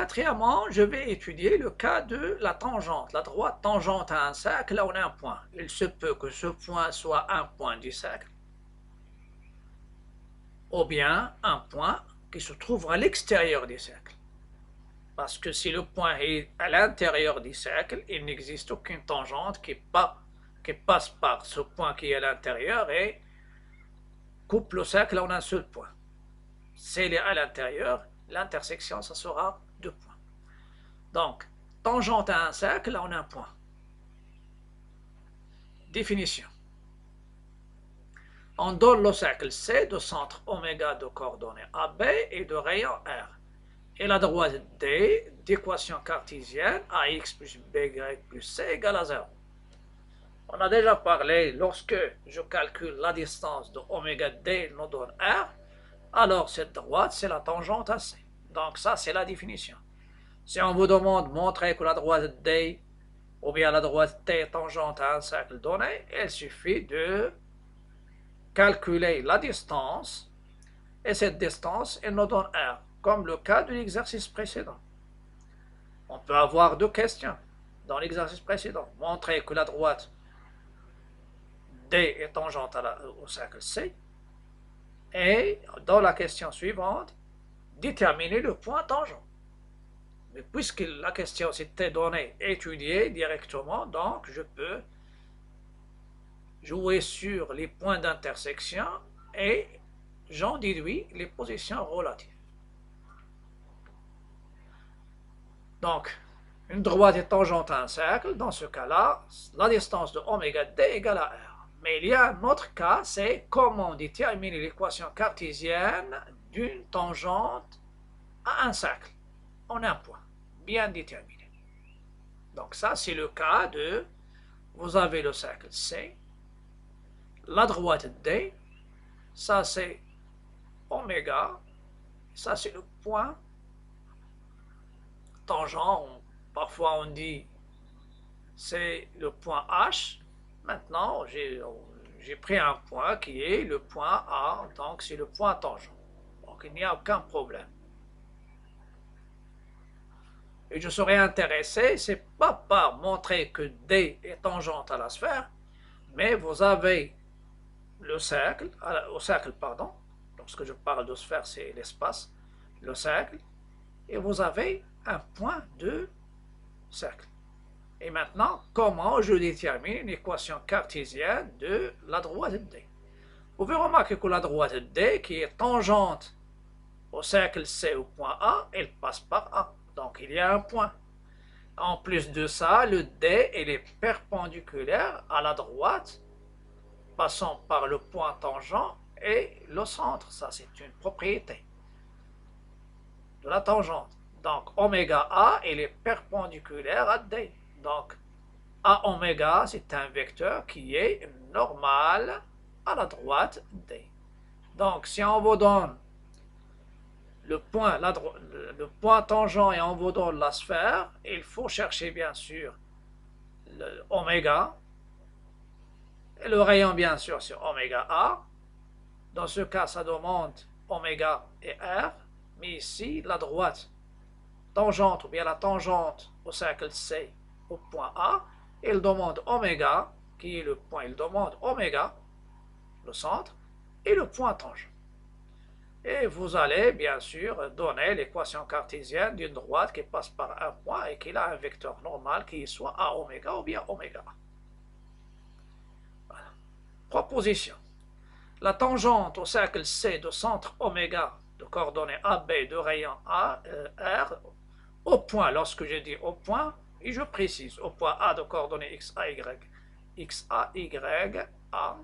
Quatrièmement, je vais étudier le cas de la tangente, la droite tangente à un cercle, là on a un point. Il se peut que ce point soit un point du cercle, ou bien un point qui se trouve à l'extérieur du cercle. Parce que si le point est à l'intérieur du cercle, il n'existe aucune tangente qui passe par ce point qui est à l'intérieur et coupe le cercle en un seul point. S'il est à l'intérieur, l'intersection, ça sera deux points. Donc, tangente à un cercle, là on a un point. Définition. On donne le cercle C de centre oméga de coordonnées AB et de rayon R. Et la droite D d'équation cartésienne AX plus BY plus C égale à 0. On a déjà parlé, lorsque je calcule la distance de oméga D nous donne R, alors cette droite c'est la tangente à C. Donc ça c'est la définition. Si on vous demande de montrer que la droite D ou bien la droite T est tangente à un cercle donné, il suffit de calculer la distance et cette distance elle nous donne R, comme le cas de l'exercice précédent. On peut avoir deux questions dans l'exercice précédent. Montrer que la droite D est tangente au cercle C et dans la question suivante, déterminer le point tangent. Mais puisque la question s'était donnée étudier directement, donc je peux jouer sur les points d'intersection et j'en déduis les positions relatives. Donc, une droite est tangente à un cercle, dans ce cas-là, la distance de oméga D égale à R. Mais il y a un autre cas, c'est comment déterminer l'équation cartésienne d'une tangente à un cercle en un point, bien déterminé. Donc ça, c'est le cas de, vous avez le cercle C, la droite D, ça c'est oméga, ça c'est le point tangent, parfois on dit c'est le point H. Maintenant, j'ai pris un point qui est le point A, donc c'est le point tangent. Donc il n'y a aucun problème. Et je serais intéressé, c'est pas par montrer que D est tangente à la sphère, mais vous avez le cercle, au cercle, pardon, lorsque je parle de sphère, c'est l'espace, le cercle, et vous avez un point de cercle. Et maintenant, comment je détermine une équation cartésienne de la droite D? Vous pouvez remarquer que la droite D, qui est tangente au cercle C au point A, elle passe par A. Donc il y a un point. En plus de ça, le D il est perpendiculaire à la droite, passant par le point tangent et le centre. Ça, c'est une propriété de la tangente. Donc oméga A, il est perpendiculaire à D. Donc A oméga, c'est un vecteur qui est normal à la droite D. Donc si on vous donne le point tangent et on vous donne la sphère, il faut chercher bien sûr le oméga, et le rayon bien sûr c'est oméga A. Dans ce cas, ça demande oméga et R, mais ici la droite tangente ou bien la tangente au cercle C au point A, il demande oméga, qui est le point, il demande oméga, le centre, et le point tangent. Et vous allez bien sûr donner l'équation cartésienne d'une droite qui passe par un point et qui a un vecteur normal qui soit A oméga ou bien oméga. Voilà. Proposition. La tangente au cercle C de centre oméga de coordonnées AB de rayon A, R, au point, lorsque je dis au point, et je précise, au point A de coordonnées X, A, Y, A,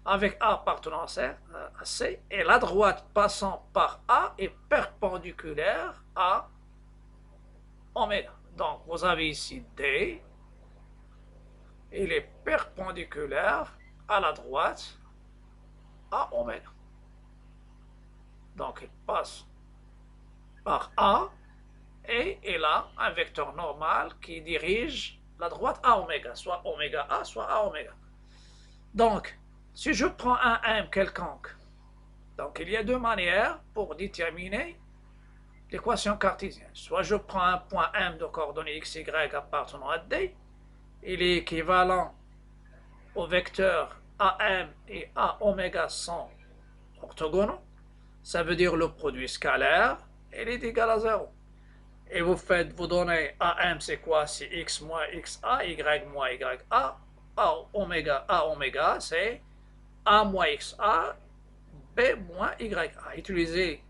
avec A appartenant à C, et la droite passant par A est perpendiculaire à oméga. Donc, vous avez ici D, il est perpendiculaire à la droite à oméga. Donc, il passe par A, et il a un vecteur normal qui dirige la droite à oméga, soit oméga A, soit A oméga. Donc, si je prends un M quelconque, donc il y a deux manières pour déterminer l'équation cartésienne. Soit je prends un point M de coordonnées x, y appartenant à D, il est équivalent au vecteur AM et A oméga sont orthogonaux. Ça veut dire le produit scalaire, il est égal à 0. Et vous donnez AM, c'est quoi? C'est x moins xa, y moins ya. A oméga, c'est A moins xa, B moins ya. Utilisez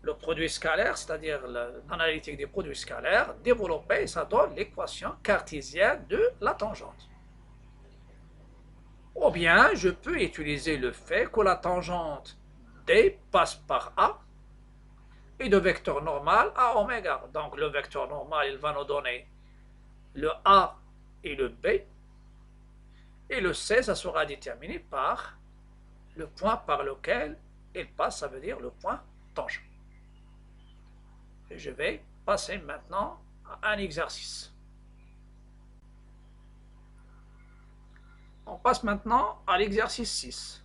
le produit scalaire, c'est-à-dire l'analytique des produits scalaires, développer, ça donne l'équation cartésienne de la tangente. Ou bien, je peux utiliser le fait que la tangente D passe par A et de vecteur normal à oméga. Donc, le vecteur normal, il va nous donner le A et le B. Et le C, ça sera déterminé par le point par lequel il passe, ça veut dire le point tangent. Et je vais passer maintenant à un exercice. On passe maintenant à l'exercice 6.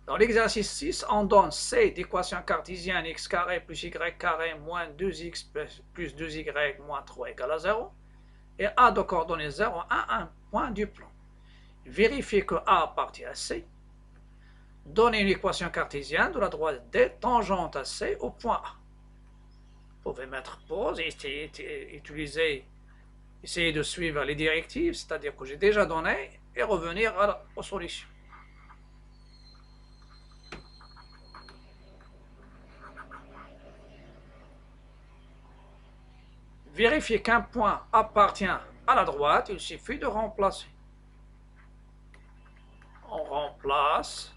Dans l'exercice 6, on donne C d'équation cartésienne x carré plus y carré moins 2x plus 2y moins 3 égale à 0 et A de coordonnées 0, 1, 1 point du plan. Vérifiez que A appartient à C. Donnez une équation cartésienne de la droite D tangente à C au point A. Vous pouvez mettre pause et essayer de suivre les directives, c'est-à-dire que j'ai déjà donné, et revenir aux solutions. Vérifiez qu'un point appartient à la droite, il suffit de remplacer. On remplace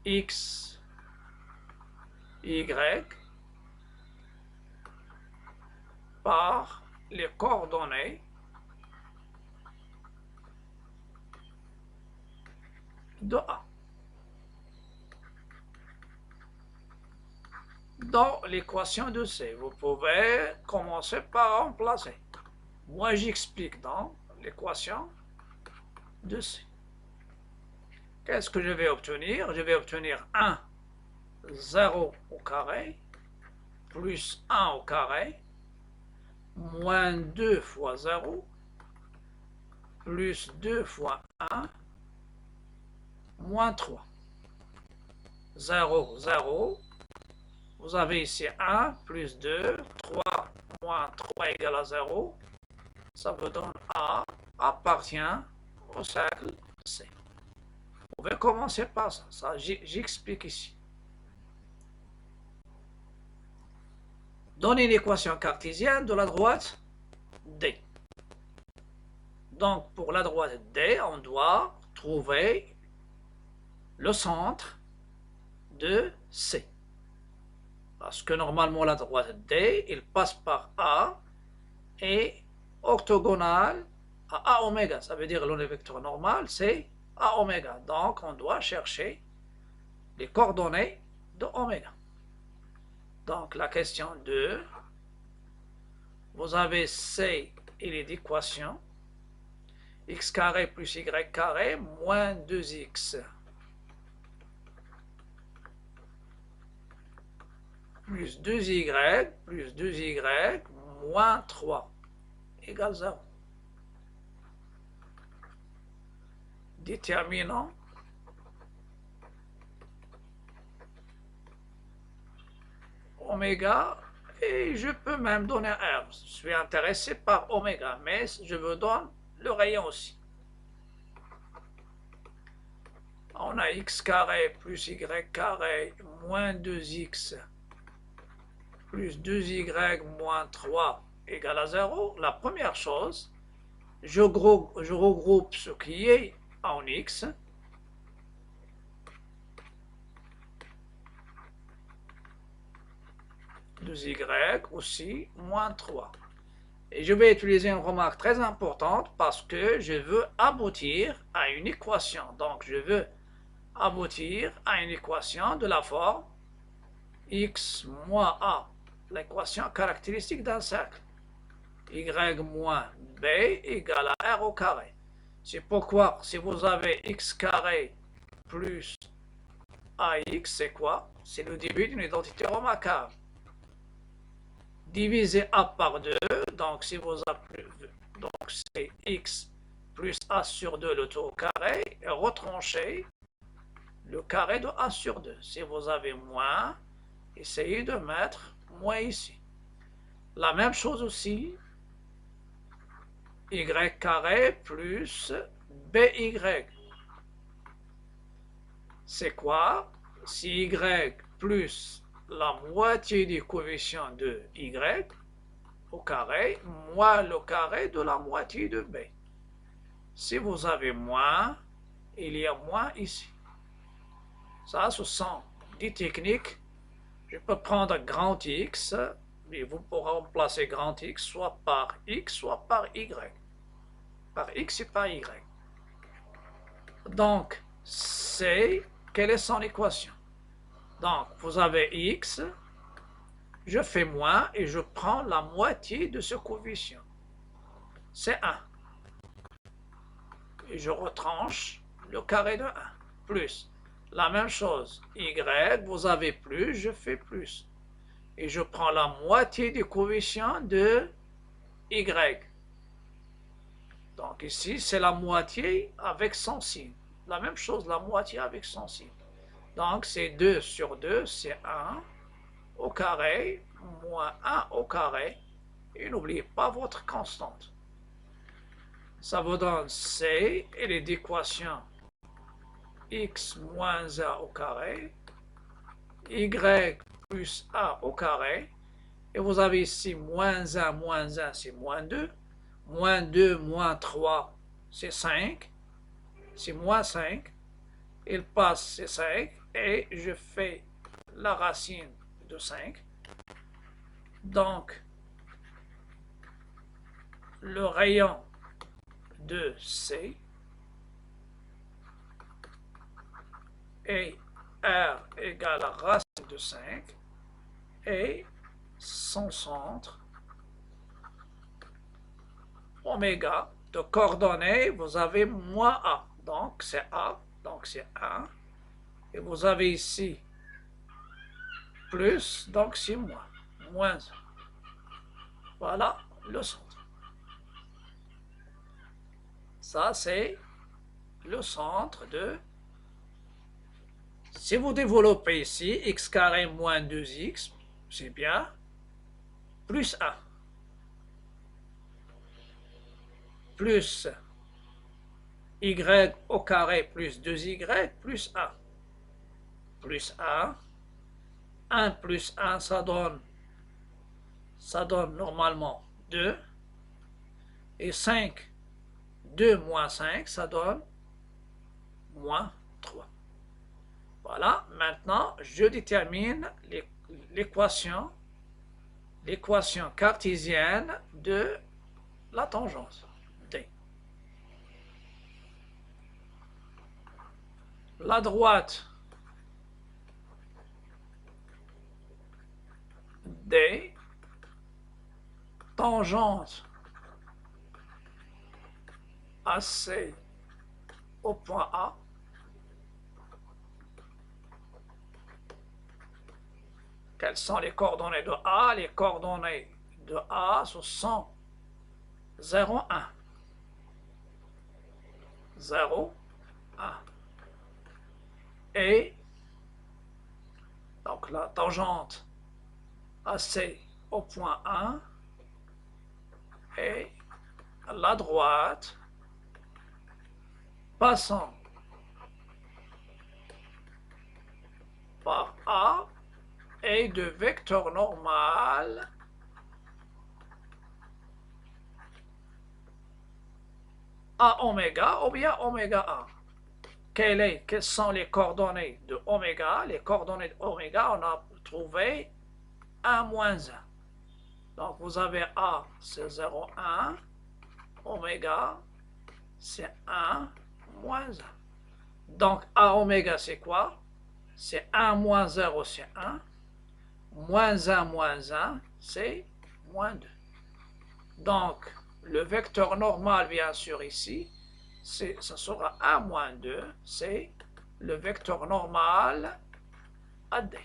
x, y par les coordonnées de A. Dans l'équation de C, vous pouvez commencer par remplacer. Moi, j'explique dans l'équation de C. Qu'est-ce que je vais obtenir? Je vais obtenir 1, 0 au carré, plus 1 au carré, moins 2 fois 0, plus 2 fois 1, moins 3. 0, 0. Vous avez ici 1 plus 2, 3 moins 3 égale à 0. Ça vous donne A appartient au cercle C. Vous pouvez commencer par ça. J'explique ici. Donnez l'équation cartésienne de la droite D. Donc, pour la droite D, on doit trouver le centre de C. Parce que normalement, la droite D, il passe par A et orthogonal à A oméga. Ça veut dire le vecteur normal, c'est A oméga. Donc, on doit chercher les coordonnées de oméga. Donc, la question 2, vous avez C et les équations x carré plus y carré moins 2x plus 2y moins 3 égale 0. Déterminant oméga, et je peux même donner R. Je suis intéressé par oméga, mais je vous donne le rayon aussi. On a x carré plus y carré moins 2x plus 2y moins 3 égale à 0. La première chose, je regroupe ce qui est en x. Y aussi, moins 3. Et je vais utiliser une remarque très importante parce que je veux aboutir à une équation. Donc, je veux aboutir à une équation de la forme x moins a, l'équation caractéristique d'un cercle. Y moins b égale à r au carré. C'est pourquoi, si vous avez x carré plus AX, c'est quoi? C'est le début d'une identité remarquable. Diviser A par 2, donc si vous appelez, donc c'est X plus A sur 2 le tout au carré, et retrancher le carré de A sur 2. Si vous avez moins, essayez de mettre moins ici. La même chose aussi, y carré plus by. C'est quoi? Si y plus la moitié du coefficient de y au carré, moins le carré de la moitié de b. Si vous avez moins, il y a moins ici. Ça, ce sont des techniques. Je peux prendre grand X, mais vous pourrez remplacer grand X soit par X, soit par Y. Par X et par Y. Donc, quelle est son équation? Donc, vous avez X, je fais moins et je prends la moitié de ce coefficient. C'est 1. Et je retranche le carré de 1. Plus. La même chose. Y, vous avez plus, je fais plus. Et je prends la moitié du coefficient de Y. Donc ici, c'est la moitié avec son signe. La même chose, la moitié avec son signe. Donc c'est 2 sur 2, c'est 1 au carré, moins 1 au carré. Et n'oubliez pas votre constante. Ça vous donne C et les équations x moins a au carré, y plus a au carré. Et vous avez ici moins 1, c'est moins 2. Moins 2, moins 3, c'est 5. C'est moins 5. Il passe, c'est 5. Et je fais la racine de 5. Donc, le rayon de C est R égale à racine de 5 et son centre oméga de coordonnées, vous avez moins A. Donc c'est A, donc c'est 1. Et vous avez ici plus, donc c'est moins. Moins 1. Voilà le centre. Ça, c'est le centre de... Si vous développez ici, x carré moins 2x, c'est bien, plus 1. Plus y au carré plus 2y plus 1. Plus 1. 1 plus 1, ça donne normalement 2. Et 5, 2 moins 5, ça donne moins 3. Voilà, maintenant, je détermine l'équation cartésienne de la tangente D. La droite D, tangente AC au point A, quelles sont les coordonnées de A? Les coordonnées de A, ce sont 0, 1. 0, 1. Et donc la tangente AC au point 1 et la droite passant par A et de vecteur normal à oméga ou bien oméga A. Quelles sont les coordonnées de oméga? Les coordonnées de oméga, on a trouvé 1 moins 1. Donc vous avez A, c'est 0, 1. Oméga, c'est 1 moins 1. Donc A oméga, c'est quoi? C'est 1 moins 0, c'est 1. Moins 1, c'est moins 2. Donc, le vecteur normal, bien sûr, ici, ça sera 1 moins 2, c'est le vecteur normal à D.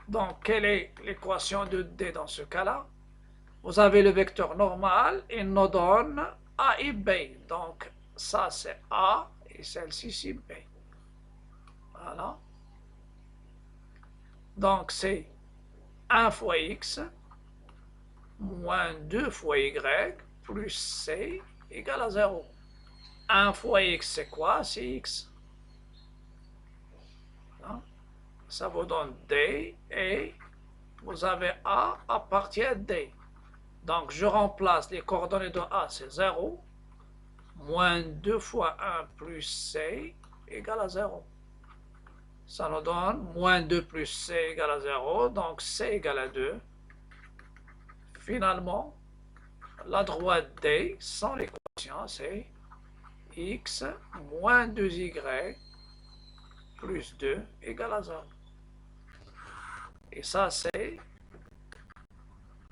Donc, quelle est l'équation de D dans ce cas-là? Vous avez le vecteur normal, il nous donne A et B. Donc, ça c'est A et celle-ci c'est B. Voilà. Donc, c'est 1 fois X moins 2 fois Y plus C égale à 0. 1 fois X, c'est quoi? C'est X. Hein? Ça vous donne D et vous avez A à partir de D. Donc, je remplace les coordonnées de A, c'est 0, moins 2 fois 1 plus C égale à 0. Ça nous donne moins 2 plus C égale à 0, donc C égale à 2. Finalement, la droite D, sans l'équation, c'est X moins 2Y plus 2 égale à 0. Et ça, c'est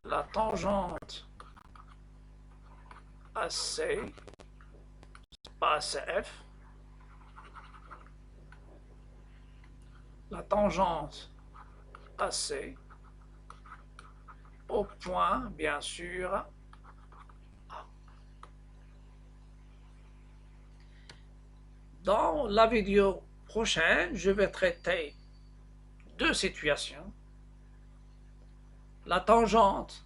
la tangente AC, pas ACF, la tangente AC au point, bien sûr, A. Dans la vidéo prochaine, je vais traiter deux situations. La tangente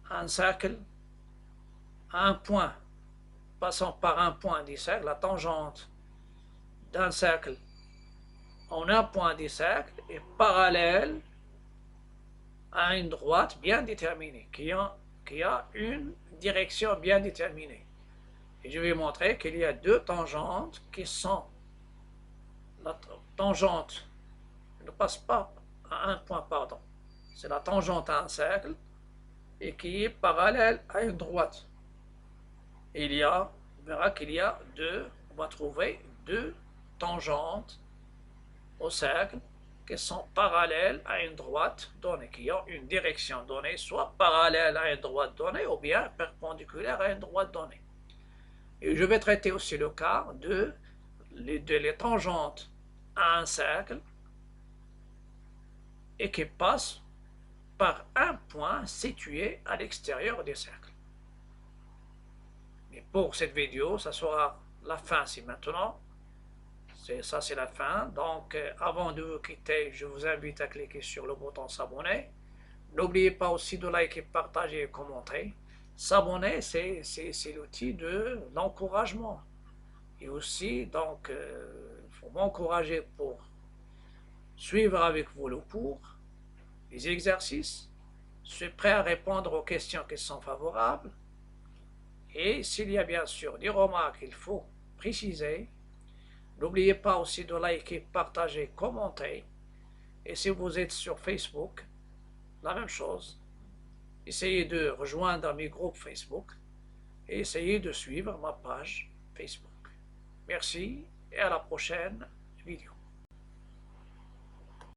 à un cercle, à un point, passant par un point du cercle, la tangente d'un cercle en un point du cercle est parallèle à une droite bien déterminée, qui a une direction bien déterminée. Et je vais montrer qu'il y a deux tangentes qui sont, la tangente ne passe pas à un point, pardon, c'est la tangente à un cercle et qui est parallèle à une droite. On verra qu'il y a on va trouver deux tangentes au cercle qui sont parallèles à une droite donnée, qui ont une direction donnée, soit parallèle à une droite donnée ou bien perpendiculaire à une droite donnée. Et je vais traiter aussi le cas de les tangentes à un cercle et qui passent par un point situé à l'extérieur du cercle. Et pour cette vidéo, ça sera la fin, c'est maintenant. Ça, c'est la fin. Donc, avant de vous quitter, je vous invite à cliquer sur le bouton s'abonner. N'oubliez pas aussi de liker, partager et commenter. S'abonner, c'est l'outil de l'encouragement. Et aussi, donc, il faut m'encourager pour suivre avec vous le cours, les exercices. Je suis prêt à répondre aux questions qui sont favorables. Et s'il y a bien sûr des remarques qu'il faut préciser, n'oubliez pas aussi de liker, partager, commenter. Et si vous êtes sur Facebook, la même chose. Essayez de rejoindre mes groupes Facebook et essayez de suivre ma page Facebook. Merci et à la prochaine vidéo.